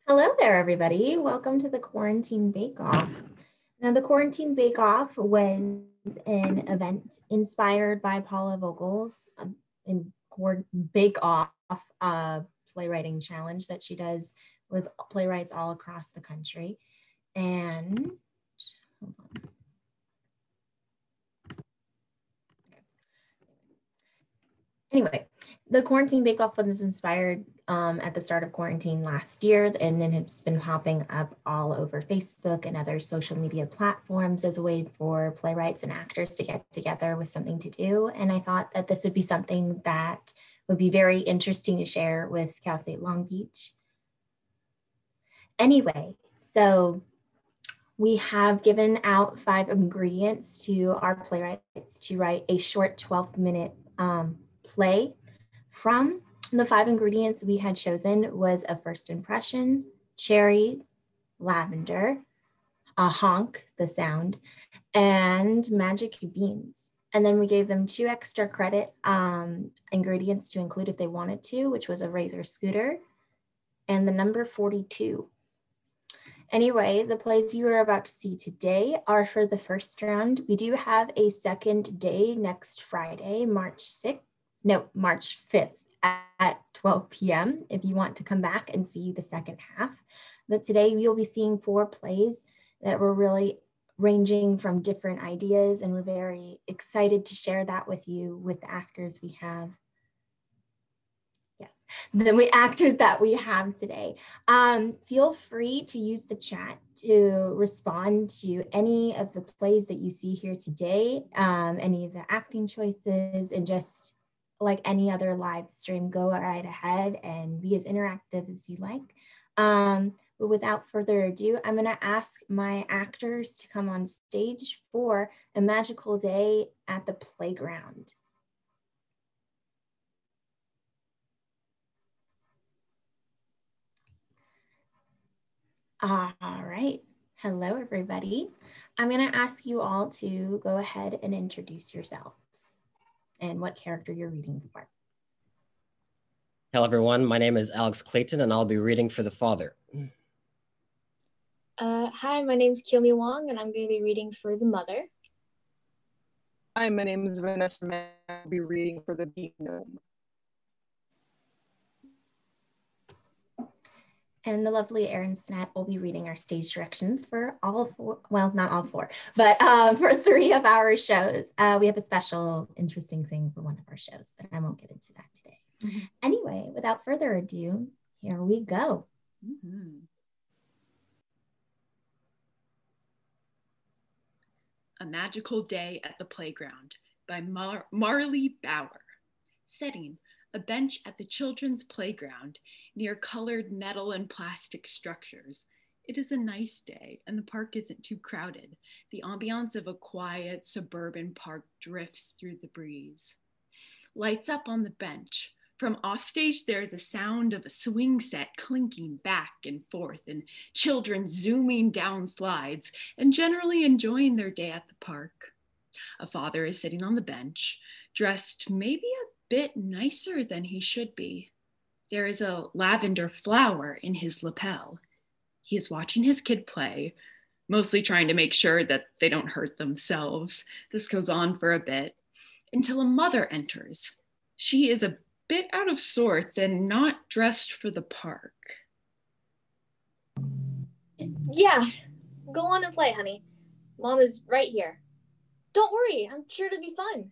Hello there, everybody. Welcome to the Quarantine Bakeoff. Now, the Quarantine Bakeoff was an event inspired by Paula Vogel's Bake Off playwriting challenge that she does with playwrights all across the country. And hold on. Anyway, the Quarantine Bake-Off was inspired at the start of quarantine last year, and then it's been popping up all over Facebook and other social media platforms as a way for playwrights and actors to get together with something to do. And I thought that this would be something that would be very interesting to share with Cal State Long Beach. Anyway, so we have given out 5 ingredients to our playwrights to write a short 12-minute play from. The 5 ingredients we had chosen was a first impression, cherries, lavender, a honk, the sound, and magic beans. And then we gave them 2 extra credit ingredients to include if they wanted to, which was a razor scooter and the number 42. Anyway, the plays you are about to see today are for the first round. We do have a second day next Friday, March 5th at 12 p.m. if you want to come back and see the second half. But today you'll be seeing 4 plays that were really ranging from different ideas, and we're very excited to share that with you with the actors we have. Yes, the actors that we have today. Feel free to use the chat to respond to any of the plays that you see here today, any of the acting choices, and just like any other live stream, go right ahead and be as interactive as you like. But without further ado, I'm gonna ask my actors to come on stage for a magical day at the playground. All right, hello everybody. I'm gonna ask you all to go ahead and introduce yourselves and what character you're reading for. Hello, everyone. My name is Alex Clayton, and I'll be reading for the father. Hi, my name's Kiyomi Wong, and I'm going to be reading for the mother. Hi, my name is Vanessa Mann. I'll be reading for the Gnome. And the lovely Erin Snett will be reading our stage directions for all 4, well, not all 4, but for 3 of our shows. We have a special interesting thing for one of our shows, but I won't get into that today. Mm-hmm. Anyway, without further ado, here we go. Mm-hmm. A Magical Day at the Playground by Marley Bauer. Setting: a bench at the children's playground near colored metal and plastic structures. It is a nice day and the park isn't too crowded. The ambiance of a quiet suburban park drifts through the breeze. Lights up on the bench. From offstage, there is a sound of a swing set clinking back and forth and children zooming down slides and generally enjoying their day at the park. A father is sitting on the bench, dressed maybe a bit nicer than he should be. There is a lavender flower in his lapel. He is watching his kid play, mostly trying to make sure that they don't hurt themselves. This goes on for a bit until a mother enters. She is a bit out of sorts and not dressed for the park. Yeah, go on and play, honey. Mom is right here. Don't worry, I'm sure it'll be fun.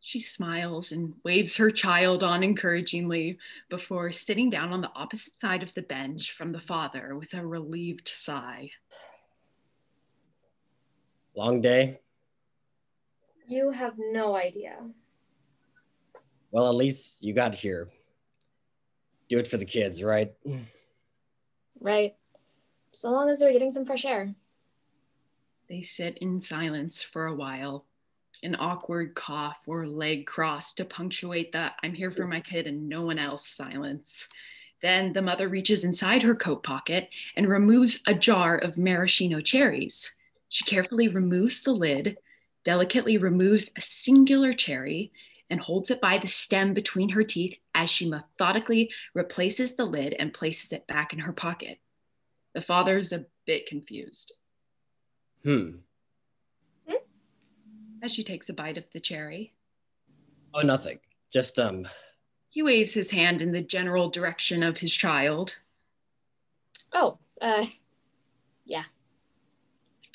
She smiles and waves her child on encouragingly before sitting down on the opposite side of the bench from the father with a relieved sigh. Long day? You have no idea. Well, at least you got here. Do it for the kids, right? Right. So long as they're getting some fresh air. They sit in silence for a while. An awkward cough or leg cross to punctuate the "I'm here for my kid and no one else" silence. Then the mother reaches inside her coat pocket and removes a jar of maraschino cherries. She carefully removes the lid, delicately removes a singular cherry, and holds it by the stem between her teeth as she methodically replaces the lid and places it back in her pocket. The father's a bit confused. As she takes a bite of the cherry. Oh, nothing. Just, He waves his hand in the general direction of his child. Oh, yeah.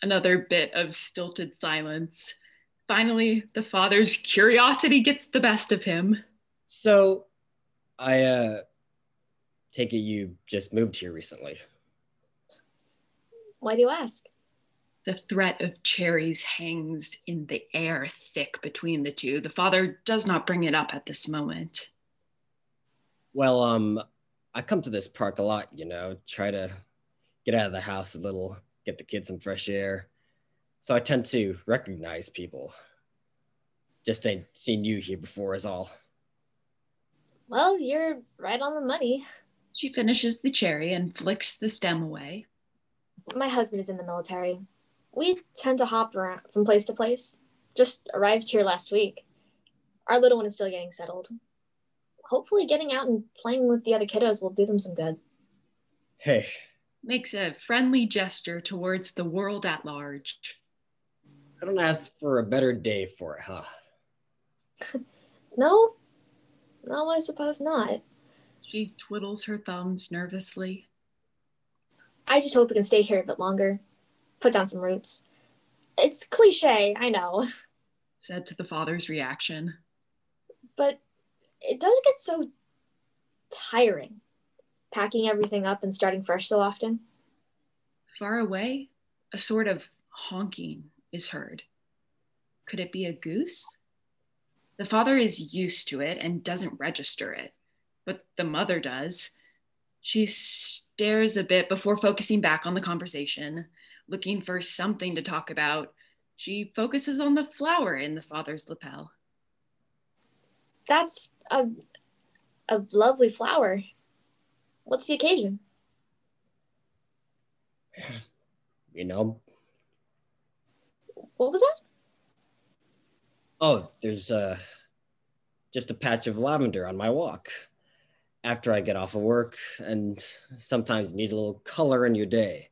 Another bit of stilted silence. Finally, the father's curiosity gets the best of him. So, I, take it you just moved here recently. Why do you ask? The threat of cherries hangs in the air thick between the two. The father does not bring it up at this moment. Well, I come to this park a lot, try to get out of the house a little, get the kids some fresh air. So I tend to recognize people. Just ain't seen you here before is all. Well, you're right on the money. She finishes the cherry and flicks the stem away. My husband is in the military. We tend to hop around from place to place. Just arrived here last week. Our little one is still getting settled. Hopefully getting out and playing with the other kiddos will do them some good. Hey. Makes a friendly gesture towards the world at large. I don't ask for a better day for it, huh? No, I suppose not. She twiddles her thumbs nervously. I just hope we can stay here a bit longer. Put down some roots. It's cliche, I know. Said to the father's reaction. But it does get so tiring, packing everything up and starting fresh so often. Far away, a sort of honking is heard. Could it be a goose? The father is used to it and doesn't register it, but the mother does. She stares a bit before focusing back on the conversation, looking for something to talk about. She focuses on the flower in the father's lapel. That's a lovely flower. What's the occasion? What was that? Oh, there's just a patch of lavender on my walk. After I get off of work, and sometimes need a little color in your day.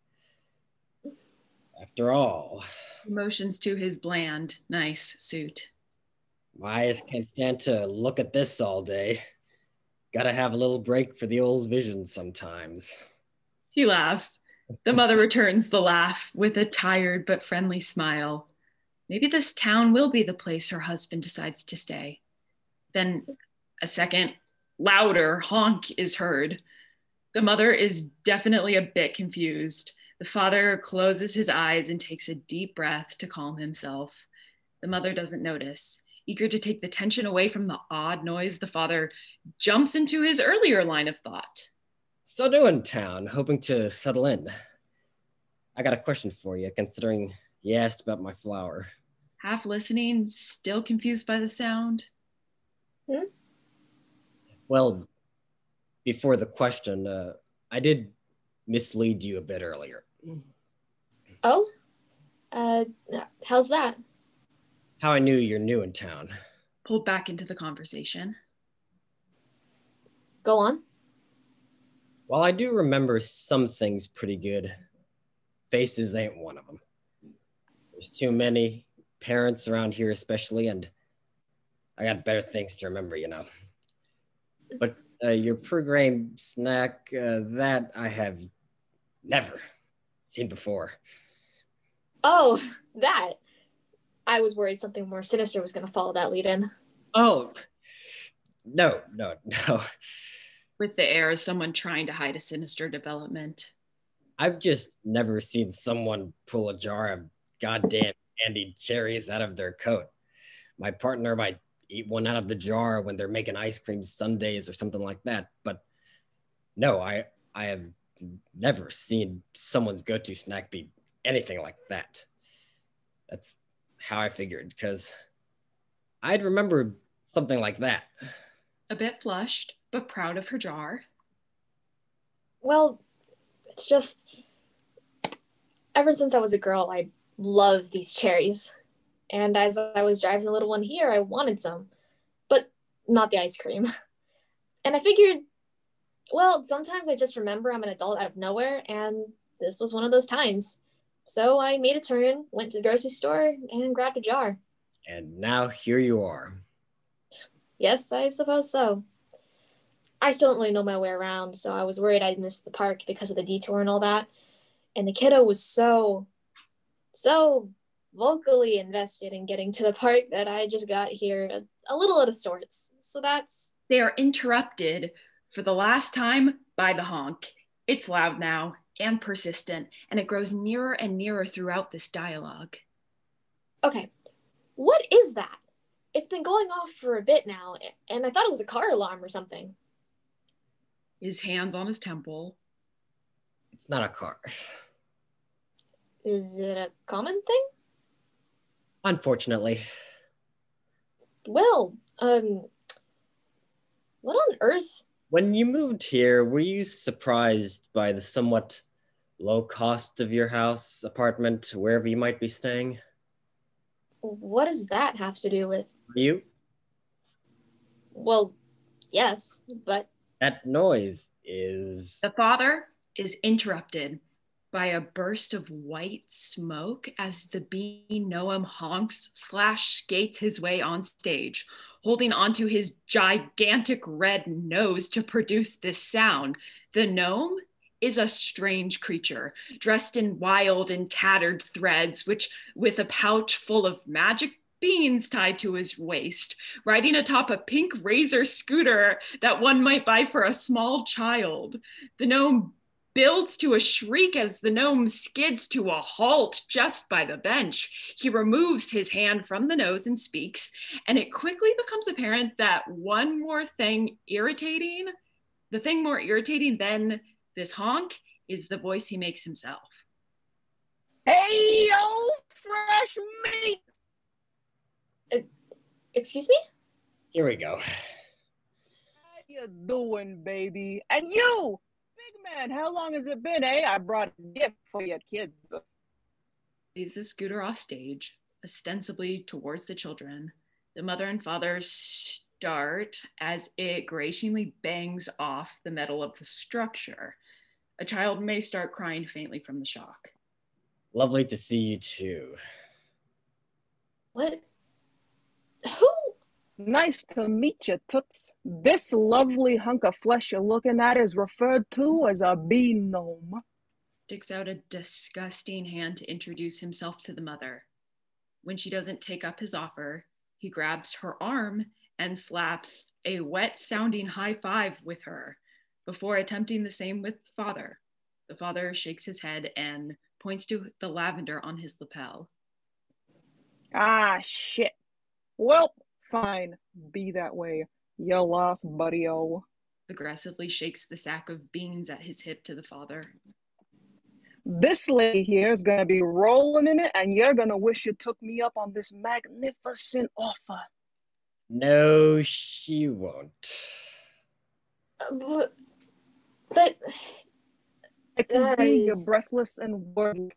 After all. Motions to his bland, nice suit. My eyes can't stand to look at this all day. Gotta have a little break for the old vision sometimes. He laughs. The mother returns the laugh with a tired but friendly smile. Maybe this town will be the place her husband decides to stay. Then a second, louder honk is heard. The mother is definitely a bit confused. The father closes his eyes and takes a deep breath to calm himself. The mother doesn't notice. Eager to take the tension away from the odd noise, the father jumps into his earlier line of thought. So new in town, hoping to settle in. I got a question for you, considering you asked about my flower. Half listening, still confused by the sound. Well, before the question, I did mislead you a bit earlier. Oh? How's that? How I knew you're new in town. Pulled back into the conversation. Go on. Well, I do remember some things pretty good. Faces ain't one of them. There's too many parents around here especially, and I got better things to remember, But your program snack, that I have never seen before. Oh, that. I was worried something more sinister was going to follow that lead in. Oh, no. With the air of someone trying to hide a sinister development. I've just never seen someone pull a jar of goddamn candied cherries out of their coat. My partner might eat one out of the jar when they're making ice cream sundaes or something like that. But no, I have never seen someone's go-to snack be anything like that. That's how I figured, because I'd remembered something like that. A bit flushed, but proud of her jar. Well, it's just, ever since I was a girl, I love these cherries. And as I was driving the little one here, I wanted some, but not the ice cream. And I figured, well, sometimes I just remember I'm an adult out of nowhere, and this was one of those times. So I made a turn, went to the grocery store, and grabbed a jar. And now here you are. Yes, I suppose so. I still don't really know my way around, so I was worried I'd miss the park because of the detour and all that. And the kiddo was so vocally invested in getting to the park that I just got here a little out of sorts. So that's... They are interrupted for the last time by the honk. It's loud now and persistent, and it grows nearer and nearer throughout this dialogue. Okay, what is that? It's been going off for a bit now, and I thought it was a car alarm or something. His hands on his temple. It's not a car. Is it a common thing? Unfortunately. Well, what on earth? When you moved here, were you surprised by the somewhat low cost of your house, apartment, wherever you might be staying? What does that have to do with... You? Well, yes, but... That noise is... The father is interrupted by a burst of white smoke as the Gnome honks / skates his way on stage, holding onto his gigantic red nose to produce this sound. The gnome is a strange creature, dressed in wild and tattered threads, with a pouch full of magic beans tied to his waist, riding atop a pink razor scooter that one might buy for a small child. The gnome builds to a shriek as the gnome skids to a halt just by the bench. He removes his hand from the nose and speaks, and it quickly becomes apparent that the thing more irritating than this honk is the voice he makes himself. Hey, yo, fresh meat! Excuse me? Here we go. How you doing, baby? And you, big man, how long has it been, eh? I brought a gift for your kids. Leaves the scooter off stage, ostensibly towards the children. The mother and father start as it graciously bangs off the metal of the structure. A child may start crying faintly from the shock. Lovely to see you too. What? Who? Nice to meet you, Toots. This lovely hunk of flesh you're looking at is referred to as a bee gnome. Sticks out a disgusting hand to introduce himself to the mother. When she doesn't take up his offer, he grabs her arm and slaps a wet-sounding high five with her before attempting the same with the father. The father shakes his head and points to the lavender on his lapel. Ah, shit. Well, fine. Be that way. You lost, buddy-o. Aggressively shakes the sack of beans at his hip to the father. This lady here is going to be rolling in it, and you're going to wish you took me up on this magnificent offer. No, she won't. But I can guys, see you're breathless and wordless.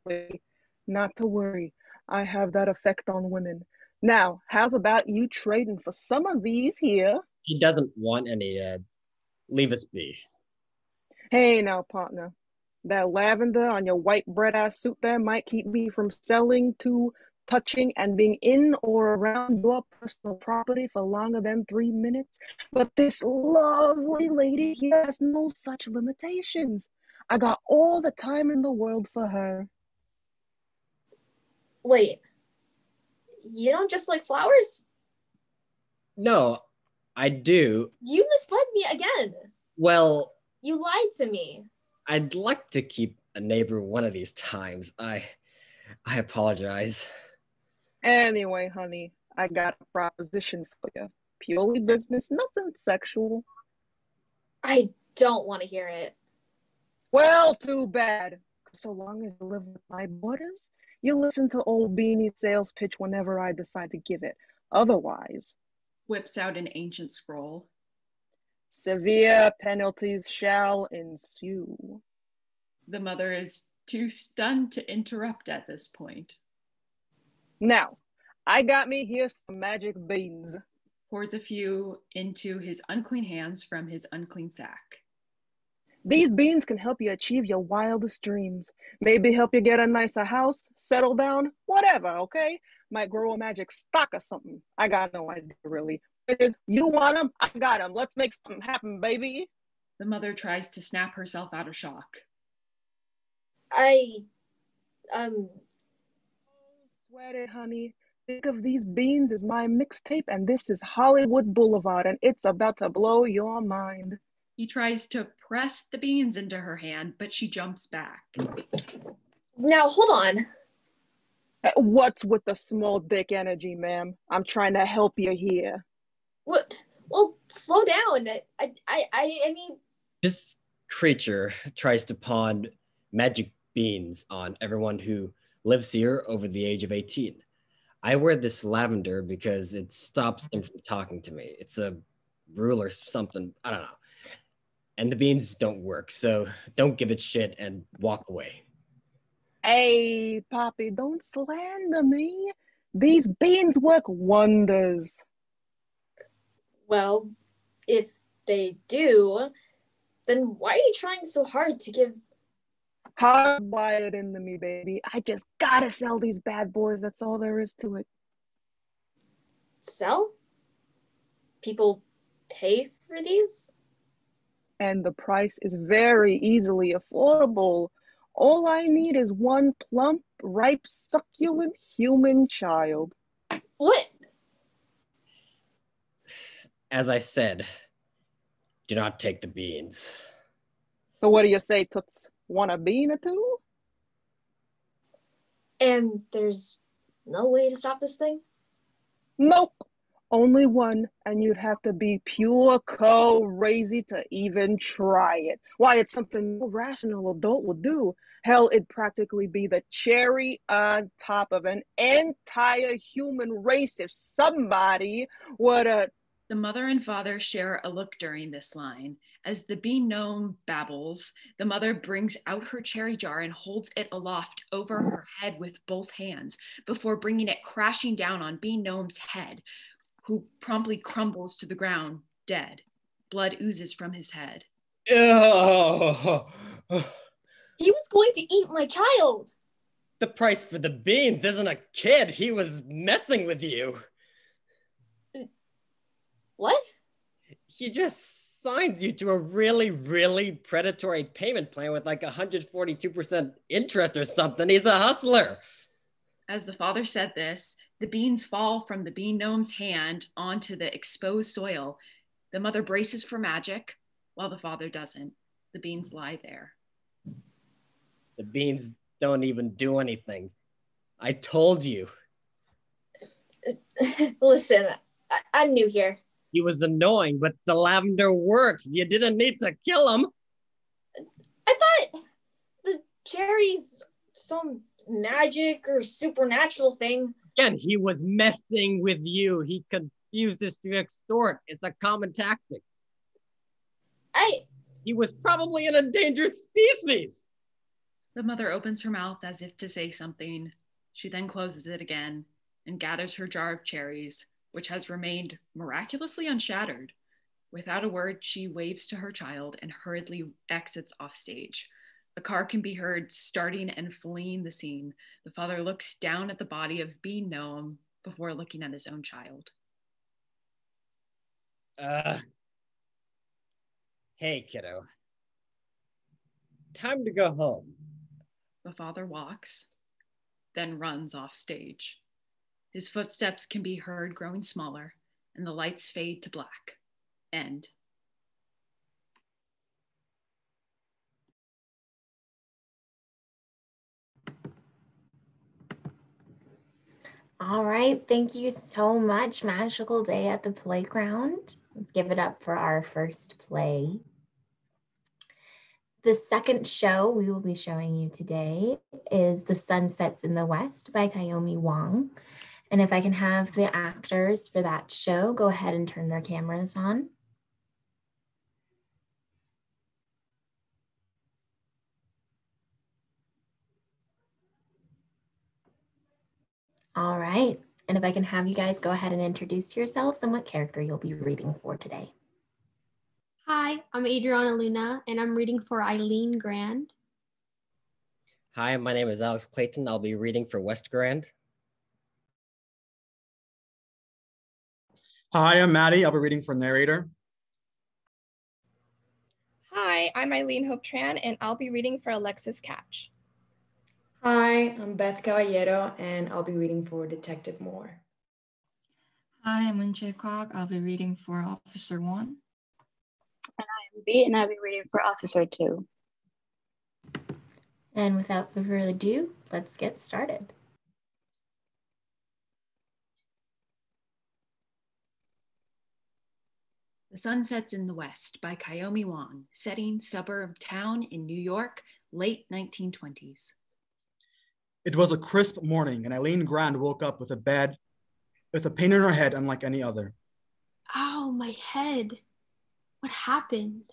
Not to worry. I have that effect on women. Now, how's about you trading for some of these here? He doesn't want any, leave us be. Hey now, partner. That lavender on your white bread-ass suit there might keep me from selling to, touching, and being in or around your personal property for longer than 3 minutes. But this lovely lady here has no such limitations. I got all the time in the world for her. wait. You don't just like flowers? No, I do. You misled me again. Well, You lied to me. I'd like to keep a neighbor one of these times. I apologize. Anyway, honey, I got a proposition for you. Purely business, nothing sexual. I don't want to hear it. Well, too bad. So long as you live with my borders, you listen to old Beanie's sales pitch whenever I decide to give it. Otherwise, Whips out an ancient scroll. severe penalties shall ensue. The mother is too stunned to interrupt at this point. Now, I got me here some magic beans. Pours a few into his unclean hands from his unclean sack. These beans can help you achieve your wildest dreams. Maybe help you get a nicer house, settle down, whatever, okay? Might grow a magic stock or something. I got no idea, really. You want them? I got them. Let's make something happen, baby. The mother tries to snap herself out of shock. Don't sweat it, honey. Think of these beans as my mixtape, and this is Hollywood Boulevard, and it's about to blow your mind. He tries to press the beans into her hand, but she jumps back. Now, hold on. What's with the small dick energy, ma'am? I'm trying to help you here. What? Well, slow down. I mean... This creature tries to pawn magic beans on everyone who lives here over the age of 18. I wear this lavender because it stops them from talking to me. It's a rule or something, I don't know. And the beans don't work, so don't give it shit and walk away. Hey, Poppy, don't slander me. These beans work wonders. Well, if they do, then why are you trying so hard to give... Hardwired into me, baby. I just gotta sell these bad boys. That's all there is to it. Sell? People pay for these? And the price is very easily affordable. All I need is one plump, ripe, succulent human child. What? As I said, do not take the beans. So what do you say, Toots? Want a bean or two? And there's no way to stop this thing? Nope. Only one, and you'd have to be pure crazy to even try it. Why, it's something no rational adult would do. Hell, it'd practically be the cherry on top of an entire human race if somebody would have... The mother and father share a look during this line. As the bee gnome babbles, the mother brings out her cherry jar and holds it aloft over her head with both hands before bringing it crashing down on bee gnome's head, who promptly crumbles to the ground, dead. Blood oozes from his head. Oh, He was going to eat my child. the price for the beans isn't a kid. He was messing with you. What? He just signs you to a really, really predatory payment plan with like 142% interest or something. He's a hustler. As the father said this, the beans fall from the bee gnome's hand onto the exposed soil. The mother braces for magic, while the father doesn't. The beans lie there. The beans don't even do anything. I told you. Listen, I'm new here. He was annoying, but the lavender works. You didn't need to kill him. I thought the cherries some magic or supernatural thing. Again, he was messing with you. He confused us to extort. It's a common tactic. He was probably an endangered species. The mother opens her mouth as if to say something. She then closes it again and gathers her jar of cherries, which has remained miraculously unshattered. Without a word, she waves to her child and hurriedly exits off stage. A car can be heard starting and fleeing the scene. The father looks down at the body of Bee Gnome before looking at his own child. Hey, kiddo. Time to go home. The father walks, then runs off stage. His footsteps can be heard growing smaller, and the lights fade to black. End. All right, thank you so much, Magical Day at the Playground. Let's give it up for our first play. The second show we will be showing you today is The Sun Sets in the West by Kayomi Wong. And if I can have the actors for that show go ahead and turn their cameras on. All right, and if I can have you guys go ahead and introduce yourselves and what character you'll be reading for today. Hi, I'm Adriana Luna, and I'm reading for Eileen Grand. Hi, my name is Alex Clayton. I'll be reading for West Grand. Hi, I'm Maddie. I'll be reading for narrator. Hi, I'm Eileen Hope Tran, and I'll be reading for Alexis Catch. Hi, I'm Beth Caballero, and I'll be reading for Detective Moore. Hi, I'm Unche Kwok. I'll be reading for Officer 1. And I'm B, and I'll be reading for Officer 2. And without further ado, let's get started. The Sun Sets in the West by Kayomi Wong, setting suburb town in New York, late 1920s. It was a crisp morning, and Eileen Grand woke up with a pain in her head unlike any other. Ow, my head. What happened?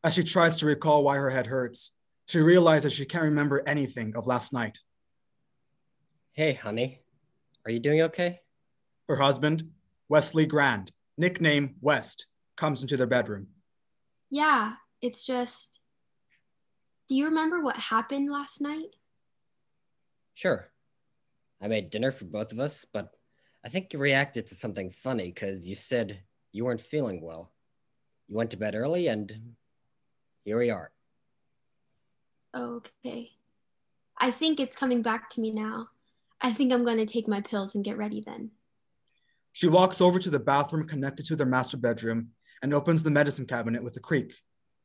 As she tries to recall why her head hurts, she realizes she can't remember anything of last night. Hey, honey, are you doing okay? Her husband, Wesley Grand, nickname West, comes into their bedroom. Yeah, it's just... Do you remember what happened last night? Sure. I made dinner for both of us, but I think you reacted to something funny because you said you weren't feeling well. You went to bed early, and here we are. Okay. I think it's coming back to me now. I think I'm going to take my pills and get ready then. She walks over to the bathroom connected to their master bedroom and opens the medicine cabinet with a creak.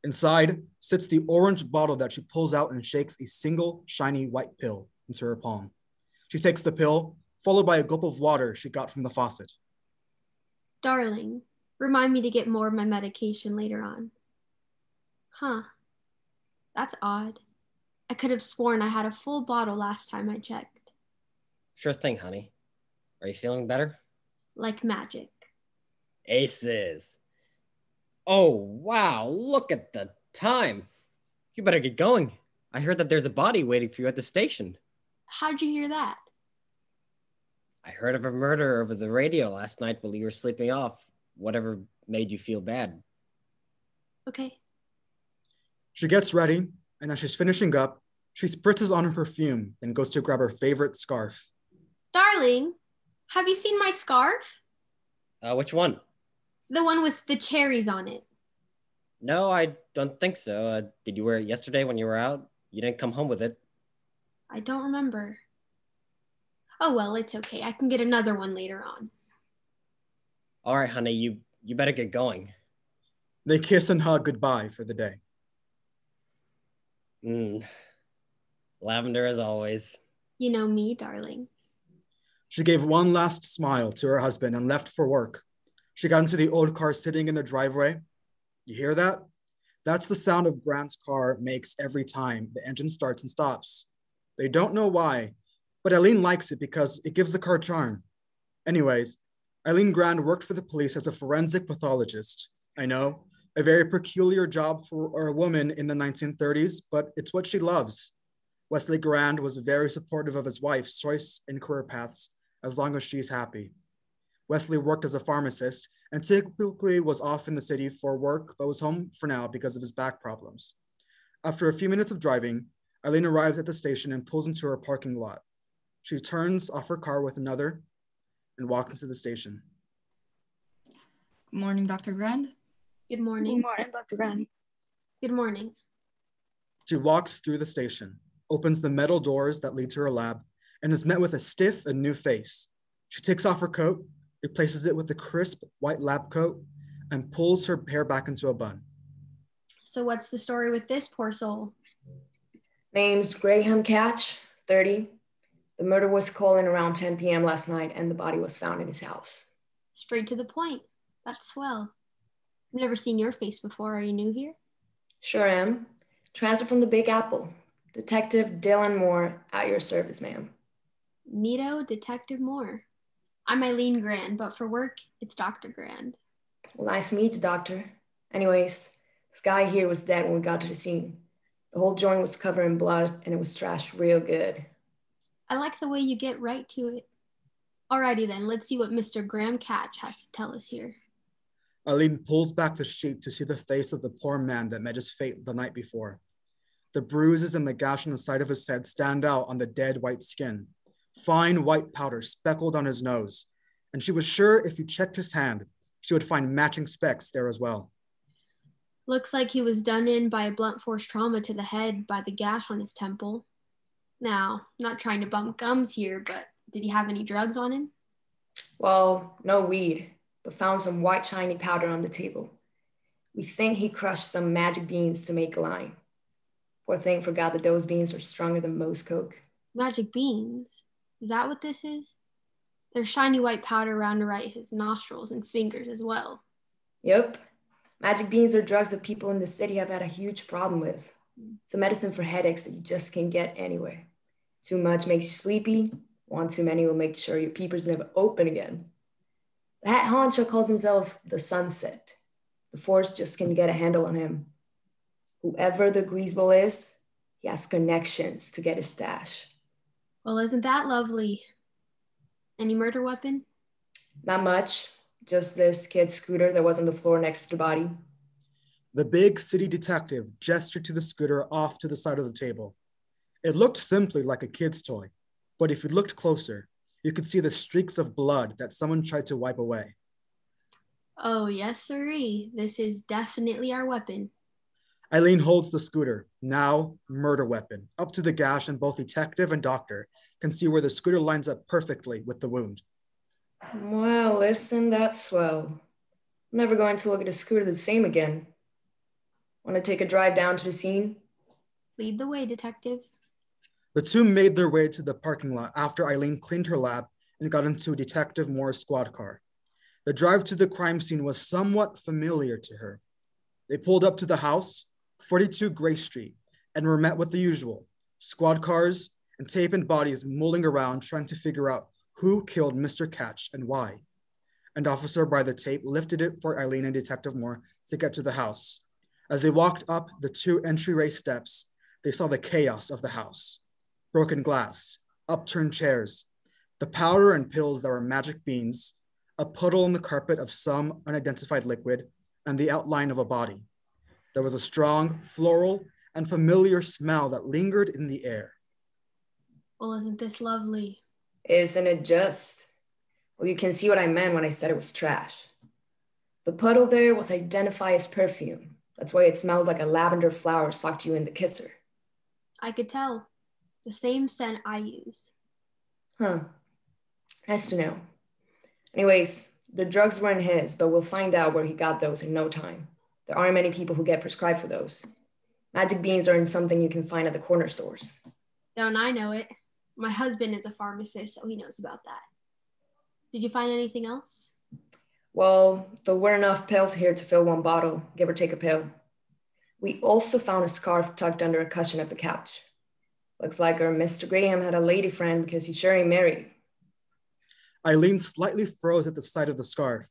Inside sits the orange bottle that she pulls out and shakes a single shiny white pill into her palm. She takes the pill, followed by a gulp of water she got from the faucet. Darling, remind me to get more of my medication later on. Huh. That's odd. I could have sworn I had a full bottle last time I checked. Sure thing, honey. Are you feeling better? Like magic. Aces. Oh, wow, look at the time. You better get going. I heard that there's a body waiting for you at the station. How'd you hear that? I heard of a murder over the radio last night while you were sleeping off. Whatever made you feel bad. Okay. She gets ready, and as she's finishing up, she spritzes on her perfume, then goes to grab her favorite scarf. Darling, have you seen my scarf? Which one? The one with the cherries on it. No, I don't think so. Did you wear it yesterday when you were out? You didn't come home with it. I don't remember. Oh, well, it's okay. I can get another one later on. All right, honey, you better get going. They kiss and hug goodbye for the day. Lavender as always. You know me, darling. She gave one last smile to her husband and left for work. She got into the old car sitting in the driveway. You hear that? That's the sound of Grant's car makes every time the engine starts and stops. They don't know why, but Eileen likes it because it gives the car charm. Anyways, Eileen Grand worked for the police as a forensic pathologist. I know, a very peculiar job for a woman in the 1930s, but it's what she loves. Wesley Grand was very supportive of his wife's choice in career paths as long as she's happy. Wesley worked as a pharmacist and typically was off in the city for work, but was home for now because of his back problems. After a few minutes of driving, Eileen arrives at the station and pulls into her parking lot. She turns off her car with another and walks into the station. Good morning, Dr. Grand. Good morning. Good morning, Dr. Grand. Good morning. She walks through the station, opens the metal doors that lead to her lab, and is met with a stiff and new face. She takes off her coat, replaces it with a crisp white lab coat, and pulls her hair back into a bun. So what's the story with this poor soul? Name's Graham Catch, 30. The murder was called in around 10 p.m. last night, and the body was found in his house. Straight to the point. That's swell. I've never seen your face before. Are you new here? Sure am. Transfer from the Big Apple. Detective Dylan Moore, at your service, ma'am. Neato, Detective Moore. I'm Eileen Grand, but for work, it's Dr. Grand. Well, nice to meet you, doctor. Anyways, this guy here was dead when we got to the scene. The whole joint was covered in blood, and it was trashed real good. I like the way you get right to it. Alrighty then, let's see what Mr. Graham Catch has to tell us here. Eileen pulls back the sheet to see the face of the poor man that met his fate the night before. The bruises and the gash on the side of his head stand out on the dead white skin. Fine white powder speckled on his nose, and she was sure if he checked his hand, she would find matching specks there as well. Looks like he was done in by a blunt force trauma to the head by the gash on his temple. Now, not trying to bump gums here, but did he have any drugs on him? Well, no weed, but found some white shiny powder on the table. We think he crushed some magic beans to make a line. Poor thing forgot that those beans are stronger than most coke. Magic beans? Is that what this is? There's shiny white powder around right his nostrils and fingers as well. Yep. Magic beans are drugs that people in the city have had a huge problem with. It's a medicine for headaches that you just can't get anywhere. Too much makes you sleepy. One too many will make sure your peepers never open again. The hat honcho calls himself the Sunset. The force just can't get a handle on him. Whoever the greaseball is, he has connections to get his stash. Well, isn't that lovely? Any murder weapon? Not much. Just this kid's scooter that was on the floor next to the body. The big city detective gestured to the scooter off to the side of the table. It looked simply like a kid's toy, but if you looked closer, you could see the streaks of blood that someone tried to wipe away. Oh, yes, sirree. This is definitely our weapon. Eileen holds the scooter, now murder weapon, up to the gash, and both detective and doctor can see where the scooter lines up perfectly with the wound. Well, listen, that's swell. I'm never going to look at a scooter the same again. Want to take a drive down to the scene? Lead the way, detective. The two made their way to the parking lot after Eileen cleaned her lab and got into Detective Moore's squad car. The drive to the crime scene was somewhat familiar to her. They pulled up to the house, 42 Gray Street, and were met with the usual, squad cars and tape and bodies mulling around trying to figure out who killed Mr. Catch and why. An officer by the tape lifted it for Eileen and Detective Moore to get to the house. As they walked up the two entryway steps, they saw the chaos of the house. Broken glass, upturned chairs, the powder and pills that were magic beans, a puddle on the carpet of some unidentified liquid, and the outline of a body. There was a strong, floral, and familiar smell that lingered in the air. Well, isn't this lovely? Isn't it just? Well, you can see what I meant when I said it was trash. The puddle there was identified as perfume. That's why it smells like a lavender flower socked you in the kisser. I could tell. The same scent I use. Huh. Nice to know. Anyways, the drugs weren't his, but we'll find out where he got those in no time. There aren't many people who get prescribed for those. Magic beans aren't something you can find at the corner stores. Don't I know it? My husband is a pharmacist, so he knows about that. Did you find anything else? Well, there were enough pills here to fill one bottle, give or take a pill. We also found a scarf tucked under a cushion of the couch. Looks like our Mr. Graham had a lady friend because he sure ain't married. Eileen slightly froze at the sight of the scarf.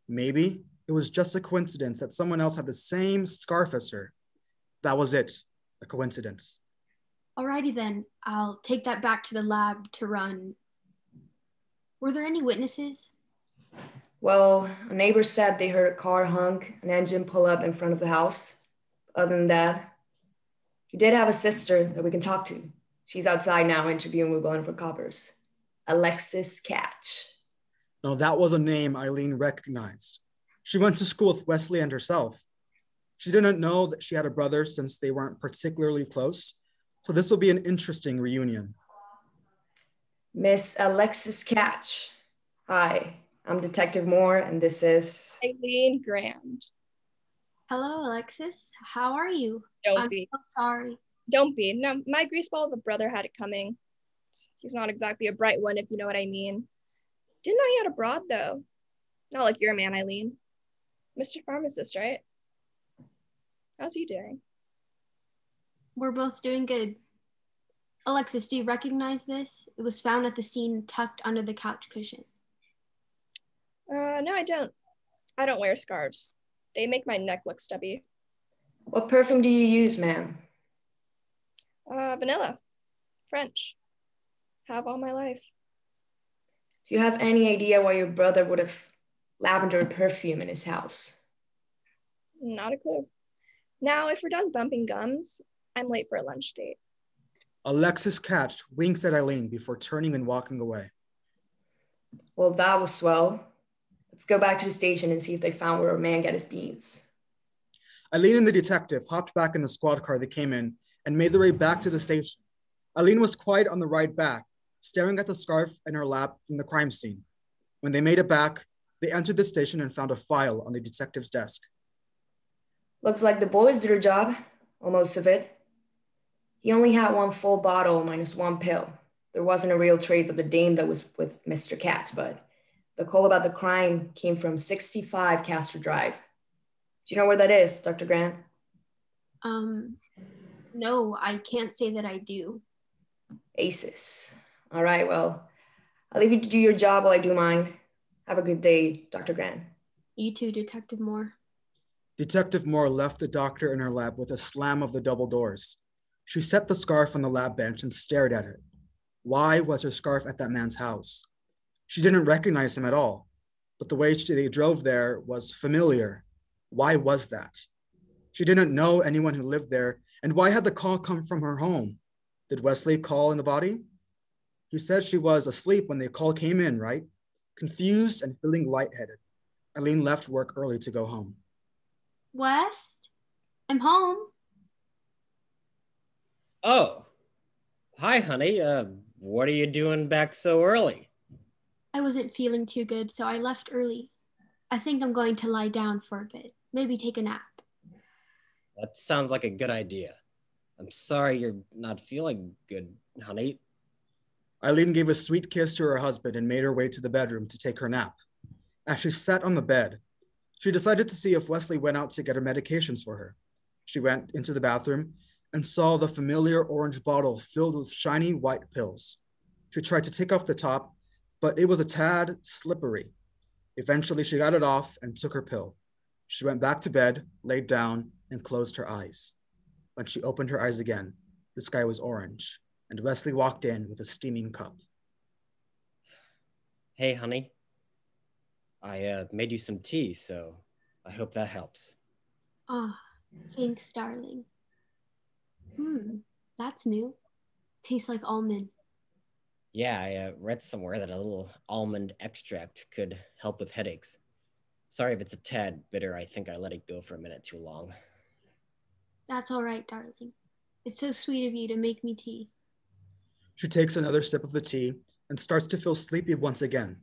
Maybe it was just a coincidence that someone else had the same scarf as her. That was it, a coincidence. Alrighty then, I'll take that back to the lab to run. Were there any witnesses? Well, a neighbor said they heard a car honk, an engine pull up in front of the house. Other than that, he did have a sister that we can talk to. She's outside now interviewing with one of her coppers. Alexis Catch. No, that was a name Eileen recognized. She went to school with Wesley and herself. She didn't know that she had a brother since they weren't particularly close, so this will be an interesting reunion. Miss Alexis Catch. Hi, I'm Detective Moore, and this is Eileen Grand. Hello, Alexis. How are you? Don't I'm be. so sorry. Don't be. No, my greaseball of a brother had it coming. He's not exactly a bright one, if you know what I mean. Didn't know he had a broad, though. Not like your man, Eileen. Mr. Pharmacist, right? How's he doing? We're both doing good. Alexis, do you recognize this? It was found at the scene tucked under the couch cushion. No, I don't. I don't wear scarves. They make my neck look stubby. What perfume do you use, ma'am? Vanilla. French. Have all my life. Do you have any idea why your brother would have lavender perfume in his house? Not a clue. Now, if we're done bumping gums, I'm late for a lunch date. Alexis Catch winks at Eileen before turning and walking away. Well, that was swell. Let's go back to the station and see if they found where our man got his beans. Eileen and the detective hopped back in the squad car they came in and made their way back to the station. Eileen was quiet on the ride back, staring at the scarf in her lap from the crime scene. When they made it back, they entered the station and found a file on the detective's desk. Looks like the boys did their job, or most of it. He only had one full bottle minus one pill. There wasn't a real trace of the dame that was with Mr. Katz, but the call about the crime came from 65 Castor Drive. Do you know where that is, Dr. Grant? No, I can't say that I do. Aces. All right, well, I'll leave you to do your job while I do mine. Have a good day, Dr. Grant. You too, Detective Moore. Detective Moore left the doctor in her lab with a slam of the double doors. She set the scarf on the lab bench and stared at it. Why was her scarf at that man's house? She didn't recognize him at all, but the way they drove there was familiar. Why was that? She didn't know anyone who lived there, and why had the call come from her home? Did Wesley call in the body? He said she was asleep when the call came in, right? Confused and feeling lightheaded, Eileen left work early to go home. West, I'm home. Oh, hi, honey. What are you doing back so early? I wasn't feeling too good, so I left early. I think I'm going to lie down for a bit, maybe take a nap. That sounds like a good idea. I'm sorry you're not feeling good, honey. Eileen gave a sweet kiss to her husband and made her way to the bedroom to take her nap. As she sat on the bed, she decided to see if Wesley went out to get her medications for her. She went into the bathroom and saw the familiar orange bottle filled with shiny white pills. She tried to take off the top, but it was a tad slippery. Eventually, she got it off and took her pill. She went back to bed, laid down, and closed her eyes. When she opened her eyes again, the sky was orange, and Wesley walked in with a steaming cup. Hey, honey. I made you some tea, so I hope that helps. Ah, thanks, darling. That's new. Tastes like almond. Yeah, I read somewhere that a little almond extract could help with headaches. Sorry if it's a tad bitter. I think I let it go for a minute too long. That's all right, darling. It's so sweet of you to make me tea. She takes another sip of the tea and starts to feel sleepy once again.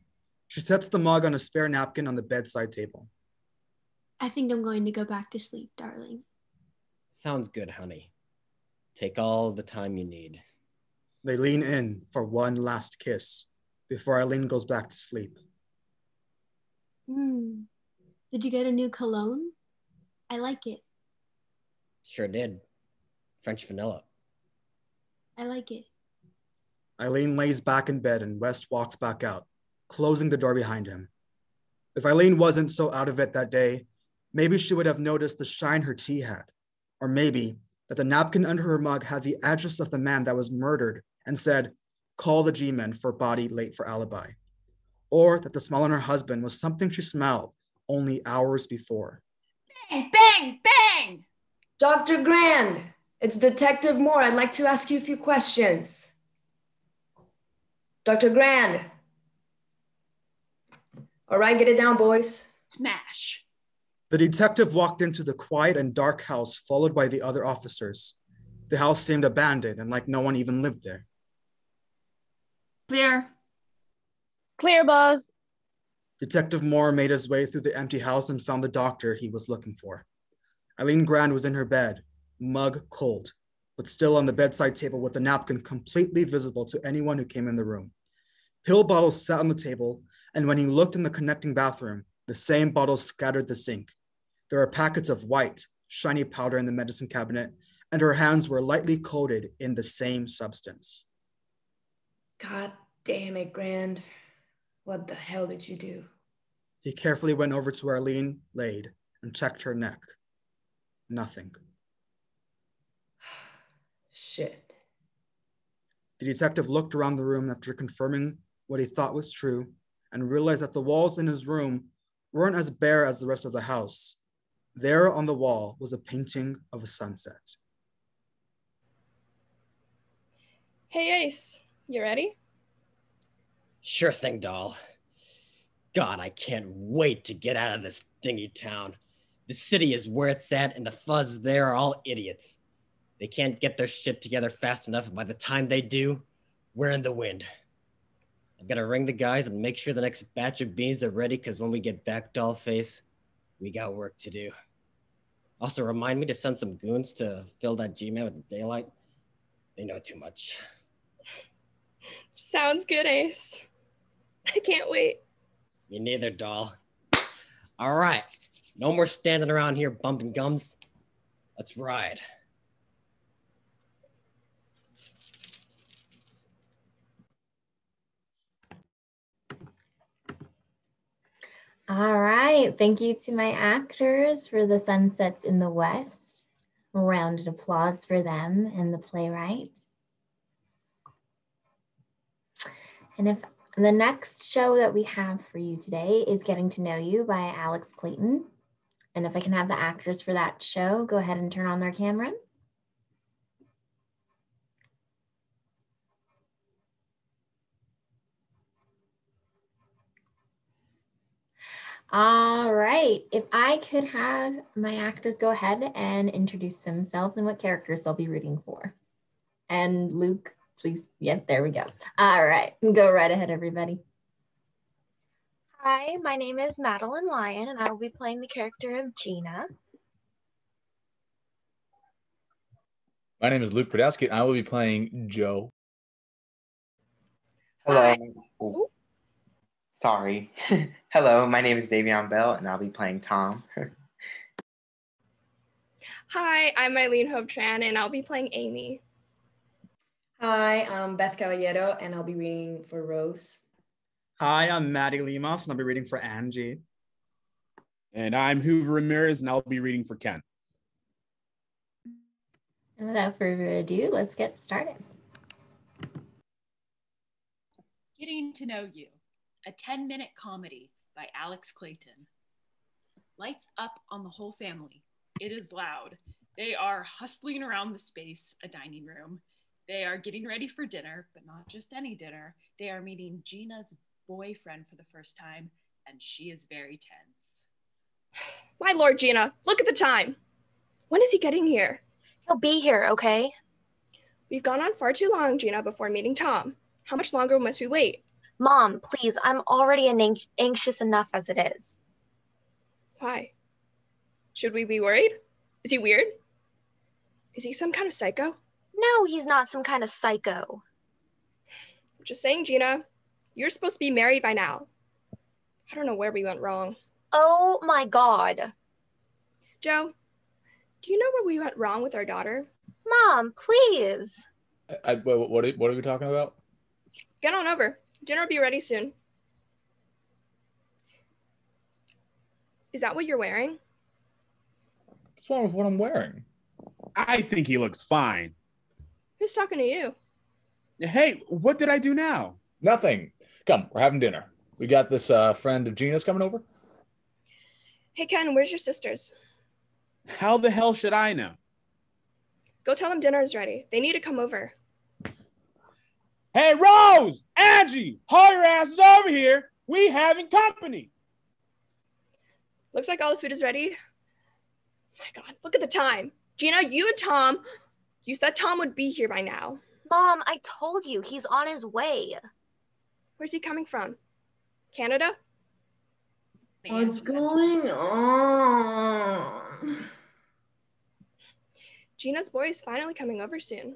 She sets the mug on a spare napkin on the bedside table. I think I'm going to go back to sleep, darling. Sounds good, honey. Take all the time you need. They lean in for one last kiss before Eileen goes back to sleep. Did you get a new cologne? I like it. Sure did. French vanilla. I like it. Eileen lays back in bed and West walks back out, closing the door behind him. If Eileen wasn't so out of it that day, maybe she would have noticed the shine her tea had, or maybe that the napkin under her mug had the address of the man that was murdered and said, "Call the G-men for body late for alibi." Or that the smell on her husband was something she smelled only hours before. Bang, bang, bang! Dr. Grant, it's Detective Moore. I'd like to ask you a few questions. Dr. Grant. All right, get it down, boys. Smash. The detective walked into the quiet and dark house, followed by the other officers. The house seemed abandoned and like no one even lived there. Clear. Clear, boss. Detective Moore made his way through the empty house and found the doctor he was looking for. Eileen Grand was in her bed, mug cold, but still on the bedside table with the napkin completely visible to anyone who came in the room. Pill bottles sat on the table, and when he looked in the connecting bathroom, the same bottles scattered the sink. There were packets of white, shiny powder in the medicine cabinet, and her hands were lightly coated in the same substance. God damn it, Grand. What the hell did you do? He carefully went over to where Eileen laid and checked her neck. Nothing. Shit. The detective looked around the room after confirming what he thought was true and realized that the walls in his room weren't as bare as the rest of the house. There on the wall was a painting of a sunset. Hey, Ace, you ready? Sure thing, doll. God, I can't wait to get out of this dingy town. The city is where it's at, and the fuzz there are all idiots. They can't get their shit together fast enough, and by the time they do, we're in the wind. I've got to ring the guys and make sure the next batch of beans are ready, because when we get back, Dollface, we got work to do. Also, remind me to send some goons to fill that Gmail with the daylight. They know too much. Sounds good, Ace. I can't wait. Me neither, doll. All right. No more standing around here bumping gums. Let's ride. All right. Thank you to my actors for the Sunsets in the West. A round of applause for them and the playwright. And if the next show that we have for you today is Getting to Know You by Alex Clayton. And if I can have the actors for that show, go ahead and turn on their cameras. All right, if I could have my actors go ahead and introduce themselves and what characters they'll be rooting for. And Luke, please, yep, there we go. All right, go right ahead, everybody. Hi, my name is Madeline Lyon, and I will be playing the character of Gina. My name is Luke Podowski, and I will be playing Joe. Hello. Oh, sorry. Hello, my name is Davion Bell, and I'll be playing Tom. Hi, I'm Eileen Hope Tran, and I'll be playing Amy. Hi, I'm Beth Caballero, and I'll be reading for Rose. Hi, I'm Maddie Limas, and I'll be reading for Angie. And I'm Hoover Ramirez, and I'll be reading for Ken. And without further ado, let's get started. Getting to Know You, a 10-minute comedy by Alex Clayton. Lights up on the whole family. It is loud. They are hustling around the space, a dining room. They are getting ready for dinner, but not just any dinner. They are meeting Gina's boyfriend for the first time, and she is very tense. My lord, Gina, look at the time. When is he getting here? He'll be here, okay? We've gone on far too long, Gina, before meeting Tom. How much longer must we wait? Mom, please, I'm already anxious enough as it is. Why? Should we be worried? Is he weird? Is he some kind of psycho? No, he's not some kind of psycho. Just saying, Gina. You're supposed to be married by now. I don't know where we went wrong. Oh my God. Joe, do you know where we went wrong with our daughter? Mom, please. What are we talking about? Get on over. Dinner will be ready soon. Is that what you're wearing? What's wrong with what I'm wearing? I think he looks fine. Who's talking to you? Hey, what did I do now? Nothing. Come, we're having dinner. We got this friend of Gina's coming over. Hey, Ken, where's your sisters? How the hell should I know? Go tell them dinner is ready. They need to come over. Hey, Rose! Angie! Haul your asses over here! We having company! Looks like all the food is ready. My God, look at the time. Gina, you and Tom, you said Tom would be here by now. Mom, I told you, he's on his way. Where's he coming from? Canada? What's going on? Gina's boy is finally coming over soon.